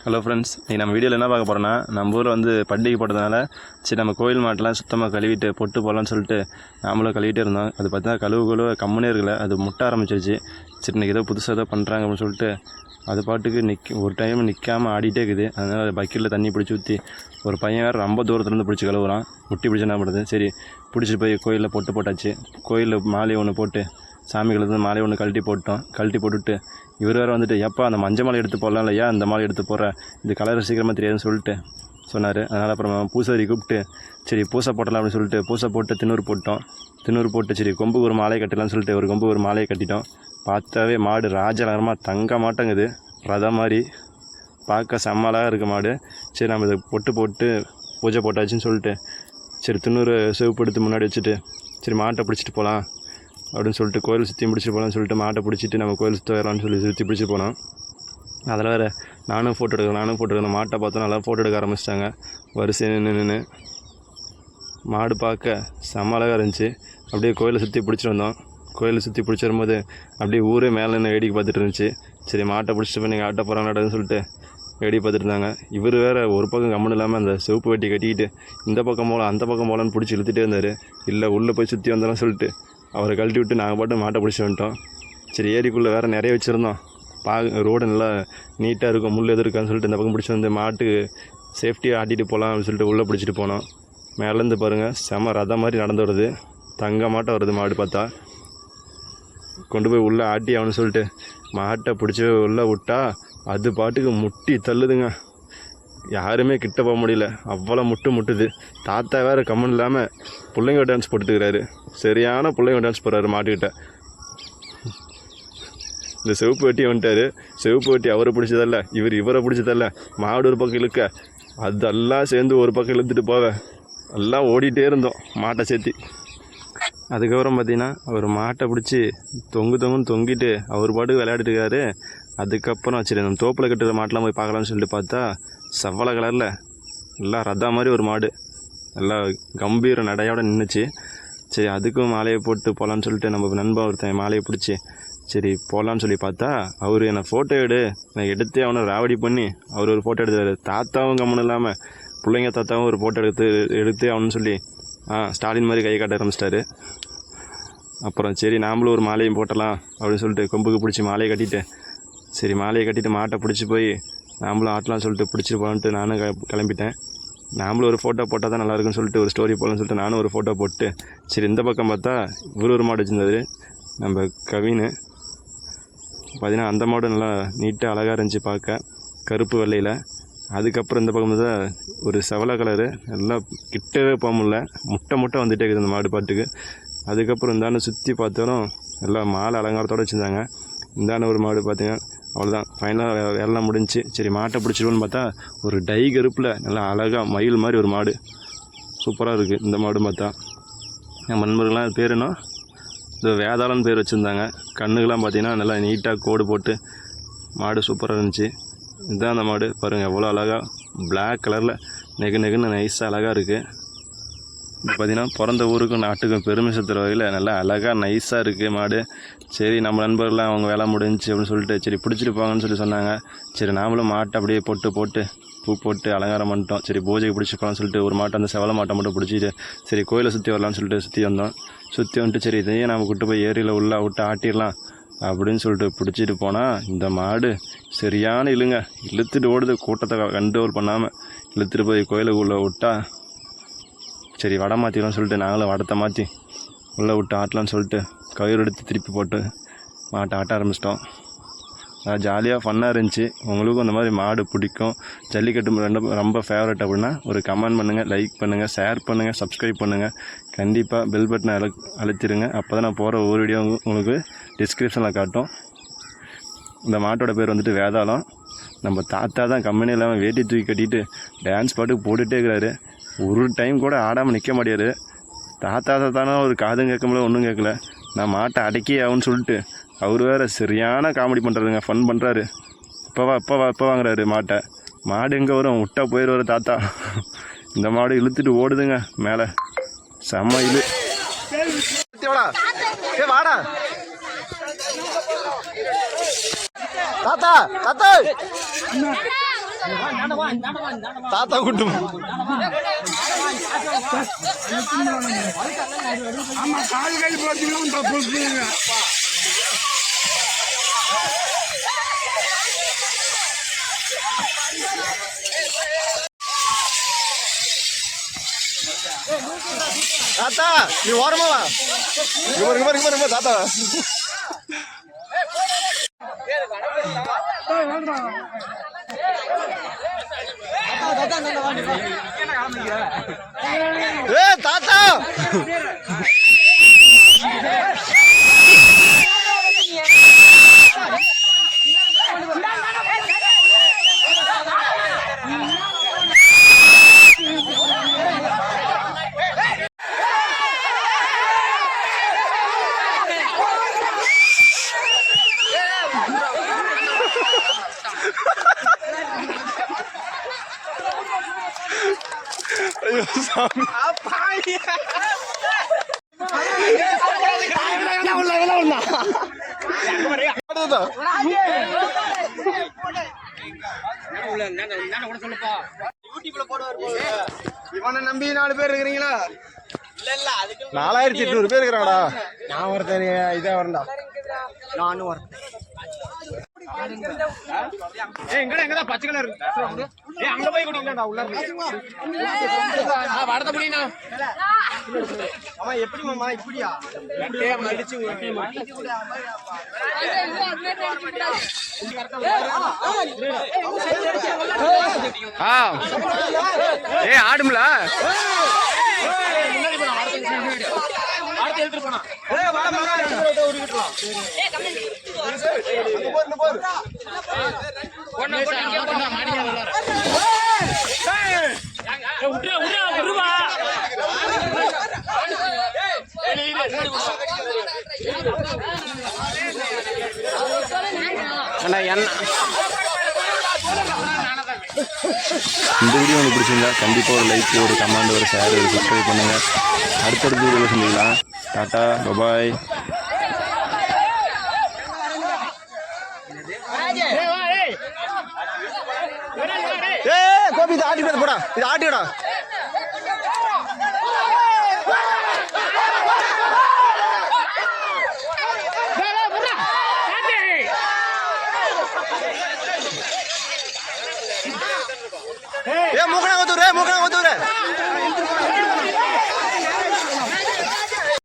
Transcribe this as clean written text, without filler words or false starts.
Hello friends, இன்றைக்கி நம்ம வீடியோவில் என்ன பார்க்க போகிறோன்னா, நம்ம ஊரில் வந்து பண்டிகை போட்டதுனால சரி நம்ம கோயில் மாட்டெலாம் சுத்தமாக கழுவிட்டு பொட்டு போடலான்னு சொல்லிட்டு நாமளும் கழுவிட்டே இருந்தோம். அது பார்த்தா கழுவு கம்முனே இருக்கல, அது முட்டை ஆரம்பிச்சிருச்சு. சரி இன்றைக்கி ஏதோ புதுசாக ஏதோ பண்ணுறாங்க அப்படின்னு சொல்லிட்டு அது பாட்டுக்கு ஒரு டைம் நிற்காமல் ஆடிட்டே இருக்குது. அதனால் பக்கெட்டில் தண்ணி பிடிச்சி ஊற்றி ஒரு பையன் வேறு ரொம்ப தூரத்துலேருந்து பிடிச்சி கழுவுறான். முட்டி பிடிச்சி என்ன பண்ணுறது, சரி பிடிச்சிட்டு போய் கோயிலில் பொட்டு போட்டாச்சு. கோயிலில் மாலை ஒன்று போட்டு சாமிகளுக்கு மாலை ஒன்று கழட்டி போட்டுட்டு இவர் வேறு வந்துட்டு எப்போ அந்த மஞ்சள் மாலை எடுத்து போடலாம் இல்லையா, அந்த மாலை எடுத்து போடுற, இந்த கலர் சீக்கிரமாக தெரியாதுன்னு சொல்லிட்டு சொன்னார். அதனால் அப்புறம் பூசாரி கூப்பிட்டு சரி பூசை போட்டலாம் அப்படின்னு சொல்லிட்டு பூசை போட்டு திண்ணூறு போட்டு சரி கொம்பு ஒரு மாலையை கட்டலாம்னு சொல்லிட்டு ஒரு கொம்பு ஒரு மாலையை கட்டிட்டோம். பார்த்தாவே மாடு ராஜலகரமாக தங்க மாட்டேங்குது, ரதம் மாதிரி பார்க்க செம்மலாக இருக்குது மாடு. சரி நம்ம இதை பொட்டு போட்டு பூஜை போட்டாச்சுன்னு சொல்லிட்டு சரி திண்ணூறு சிவப்பு எடுத்து முன்னாடி வச்சுட்டு சரி மாட்டை பிடிச்சிட்டு போகலாம் அப்படின்னு சொல்லிட்டு கோயில் சுற்றி பிடிச்சிட்டு போகலான்னு சொல்லிட்டு மாட்டை பிடிச்சிட்டு நம்ம கோயில் சுற்றி வரலான்னு சொல்லி சுற்றி பிடிச்சி போனோம். அதில் வேறு நானும் ஃபோட்டோ எடுக்கிறேன். மாட்டை பார்த்தோம், நல்லா ஃபோட்டோ எடுக்க ஆரம்பிச்சிட்டாங்க. வரிசை நின்று மாடு பார்க்க செம்ம அழகாக இருந்துச்சு. அப்படியே கோயிலை சுற்றி பிடிச்சிட்டு வந்தோம். கோயிலை சுற்றி பிடிச்சி வரும்போது அப்படியே ஊரே மேலே நின்று வேடிக்கை பார்த்துட்டு இருந்துச்சு. சரி மாட்டை பிடிச்சிட்டு போய் நீங்கள் ஆட்ட போகிறாங்கன்னு சொல்லிட்டு வேடிக்கை பார்த்துட்டு இருந்தாங்க. இவர் வேறு ஒரு பக்கம் கம்மன் இல்லாமல் அந்த சிவப்பு வெட்டி கட்டிக்கிட்டு இந்த பக்கம் போகலாம் அந்த பக்கம் போகலான்னு பிடிச்சி இழுத்துட்டே இருந்தார். இல்லை உள்ளே போய் சுற்றி வந்தோம்னு சொல்லிட்டு அவரை கழட்டி விட்டு நாங்கள் பாட்டு மாட்டை பிடிச்சி வந்துட்டோம். சரி ஏரிக்குள்ளே வேறு நிறைய வச்சுருந்தோம். ரோடு நல்லா நீட்டாக இருக்கும், முள் எது இருக்கான்னு சொல்லிட்டு இந்த பக்கம் பிடிச்சி வந்து மாட்டுக்கு சேஃப்டியாக ஆட்டிகிட்டு போகலாம் அப்படின்னு சொல்லிட்டு உள்ளே பிடிச்சிட்டு போனோம். மேலேருந்து பாருங்கள் செம ரதம் மாதிரி நடந்து வருது, தங்க மாட்டை வருது மாடு பார்த்தா. கொண்டு போய் உள்ளே ஆட்டி ஆகணும்னு சொல்லிட்டு மாட்டை பிடிச்சி உள்ளே விட்டா அது பாட்டுக்கு முட்டி தள்ளுதுங்க. யாருமே கிட்ட போக முடியல, அவ்வளோ முட்டுது. தாத்தா வேறு கம்மன் இல்லாமல் பிள்ளைங்க டான்ஸ் போட்டுக்கிறாரு. சரியான பிள்ளைங்க டான்ஸ் போடுறாரு மாட்டுக்கிட்ட. இந்த சிவப்பு வெட்டி வந்துட்டார். சிவப்பு வெட்டி அவரை பிடிச்சதல்ல, இவரை பிடிச்சதல்ல. மாடு ஒரு பக்கம் இழுக்க அதெல்லாம் சேர்ந்து ஒரு பக்கம் இழுத்துட்டு போக எல்லாம் ஓடிட்டே இருந்தோம் மாட்டை சேர்த்தி. அதுக்கப்புறம் பார்த்திங்கன்னா அவர் மாட்டை பிடிச்சி தொங்கிட்டு அவர் பாட்டுக்கு விளையாடிட்டு இருக்காரு. அதுக்கப்புறம் சரி நம்ம தோப்பில் கட்டுற மாட்டெலாம் போய் பார்க்கலான்னு சொல்லிட்டு பார்த்தா செவ்வளை கலரில் எல்லாம் ரதா மாதிரி ஒரு மாடு நல்லா கம்பீர நடையோட நின்றுச்சு. சரி அதுக்கும் மாலையை போட்டு போகலான்னு சொல்லிட்டு நம்ம நண்பன் ஒருத்தன் மாலையை பிடிச்சி சரி போகலான்னு சொல்லி பார்த்தா அவர் என்னை ஃபோட்டோ நான் எடுத்து அவனை ராவடி பண்ணி அவர் ஒரு ஃபோட்டோ எடுத்தார். தாத்தாவும் கம்மன் இல்லாமல் பிள்ளைங்க தாத்தாவும் ஒரு ஃபோட்டோ எடுத்து அவனு சொல்லி ஸ்டாலின் மாதிரி கை காட்ட ஆரம்பிச்சிட்டாரு. அப்புறம் சரி நாமளும் ஒரு மாலையும் போட்டலாம் அப்படின்னு சொல்லிட்டு கொம்புக்கு பிடிச்சி மாலையை கட்டிட்டு சரி மாலையை கட்டிட்டு மாட்டை பிடிச்சி போய் நாமளும் ஆட்டலாம்னு சொல்லிட்டு பிடிச்சிட்டு போகலான்ட்டு நானும் கிளம்பிட்டேன். நாமளும் ஒரு ஃபோட்டோ போட்டால் தான் நல்லாயிருக்குன்னு சொல்லிட்டு ஒரு ஸ்டோரி போகலான்னு சொல்லிட்டு நானும் ஒரு ஃபோட்டோ போட்டு சரி இந்த பக்கம் பார்த்தா ஒரு மாடு வச்சுருந்தாரு நம்ம கவின்னு. பார்த்திங்கன்னா அந்த மாடு நல்லா நீட்டாக அழகாக இருந்துச்சு பார்க்க, கருப்பு வெள்ளையில். அதுக்கப்புறம் இந்த பக்கம் தான் ஒரு செவலை கலரு, எல்லாம் கிட்டவே போக முடியல, முட்டை வந்துகிட்டே இருக்குது அந்த மாடு பாட்டுக்கு. அதுக்கப்புறம் இந்தாண்ட சுற்றி பார்த்தாலும் எல்லாம் மாலை அலங்காரத்தோடு வச்சுருந்தாங்க. இந்தாண்ட ஒரு மாடு பார்த்திங்கன்னா அவ்வளோதான், ஃபைனலாக எல்லாம் முடிஞ்சு. சரி மாட்டை பிடிச்சிடுவோன்னு பார்த்தா ஒரு டை கருப்பில் நல்லா அழகாக மயில் மாதிரி ஒரு மாடு சூப்பராக இருக்குது. இந்த மாடு பார்த்தா என் நண்பர்கள்லாம் பேர் என்ன இந்த வேதாளன்னு பேர் வச்சுருந்தாங்க. கண்ணுக்கெல்லாம் பார்த்திங்கன்னா நல்லா நீட்டாக கோடு போட்டு மாடு சூப்பராக இருந்துச்சு. இதுதான் அந்த மாடு பாருங்கள், எவ்வளோ அழகாக பிளாக் கலரில் நெகுன்னு நைஸாக அழகாக இருக்குது. இப்போ பார்த்திங்கன்னா பிறந்த ஊருக்கும் நாட்டுக்கும் பெருமை சேர்த்துற வகையில் நல்லா அழகாக நைஸாக இருக்குது மாடு. சரி நம்ம நண்பர்கள்லாம் அவங்க வேலை முடிஞ்சு அப்படின்னு சொல்லிட்டு சரி பிடிச்சிட்டு போங்கன்னு சொல்லி சொன்னாங்க. சரி நாமளும் மாட்டை அப்படியே போட்டு பூ போட்டு அலங்காரம் பண்ணிட்டோம். சரி பூஜைக்கு பிடிச்சி போகலான்னு சொல்லிட்டு ஒரு மாட்டை அந்த செவலை மாட்டை மட்டும் பிடிச்சிட்டு சரி கோயிலை சுற்றி வரலான்னு சொல்லிட்டு சுற்றி வந்தோம். சுற்றி வந்துட்டு சரி இதையே நம்ம கூட்டு போய் ஏரியில் உள்ளே விட்டு ஆட்டிடலாம் அப்படின்னு சொல்லிட்டு பிடிச்சிட்டு போனால் இந்த மாடு சரியான இழுத்துட்டு ஓடுது. கூட்டத்தை கண்ட்ரோல் பண்ணாமல் இழுத்துட்டு போய் கோயிலுக்குள்ளே விட்டா சரி வடை மாற்றிக்கலாம்னு சொல்லிட்டு நாங்களும் வடத்தை மாற்றி உள்ளே விட்டு ஆட்டலான்னு சொல்லிட்டு கயிறு எடுத்து திருப்பி போட்டு மாட்டை ஆட்ட ஆரம்பிச்சிட்டோம். ஜாலியாக ஃபன்னாக இருந்துச்சு. உங்களுக்கும் இந்த மாதிரி மாடு பிடிக்கும், ஜல்லிக்கட்டு ரொம்ப ஃபேவரட் அப்படின்னா ஒரு கமெண்ட் பண்ணுங்கள், லைக் பண்ணுங்கள், ஷேர் பண்ணுங்கள், சப்ஸ்கிரைப் பண்ணுங்கள். கண்டிப்பாக பெல் பட்டனை அழுத்திடுங்க. அப்போ தான் நான் போகிற ஒரு வீடியோ உங்களுக்கு டிஸ்கிரிப்ஷனில் காட்டும். இந்த மாட்டோட பேர் வந்துட்டு வேதாளம். நம்ம தாத்தா தான் கம்பெனி இல்லாமல் வேட்டி தூக்கி கட்டிட்டு டான்ஸ் பாட்டுக்கு போட்டுகிட்டே இருக்கிறாரு. ஒரு டைம் கூட ஆடாமல் நிற்க மாட்டார். தாத்தா தானே ஒரு காதும் கேட்க முடியல, ஒன்றும் கேட்கல. நான் மாட்டை அடக்கி ஆகுன்னு சொல்லிட்டு அவர் வேறு சரியான காமெடி பண்ணுறாருங்க, ஃபன் பண்ணுறாரு. இப்போ வாங்குறாரு மாட்டை. மாடு எங்கே வரும், விட்டா போயிடுவார் தாத்தா. இந்த மாடு இழுத்துட்டு ஓடுதுங்க மேலே, செம்ம இது. வாடா தாத்தா தாத்தா தாத்தா கூட்டு ஆமா கால் கை போச்சுங்க. தாத்தா நீ ஓரமா வா. இங்க தாத்தா தாத்தா ஐயோ சாமி இவனை நம்பி 4 பேர் இருக்கிறீங்களா? 4800 பேர் இருக்கிறாங்கடா. நான் ஒருத்தர் இதே வரண்டா. நானும் வரேன். எங்கடா பச்சை கலர் அங்க போய் குடிக்கலாம்டா உள்ள வரத முடியும்னா அம்மா எப்படி மாமா இப்படியா மடிச்சு ஆடும்ல இந்த வீடியோ உங்களுக்கு பிடிச்சிருந்தா கண்டிப்பாக ஒரு லைக், ஒரு கமெண்ட், ஒரு ஷேர், ஒரு சப்ஸ்கிரைப் பண்ணுங்கள். அடுத்தடுத்த வீடியோவில் சந்திக்கலாம். Tata bye bye. கோபி இது ஆட்டிட்டு போடா, இது ஆட்டிடா. மூக்கணா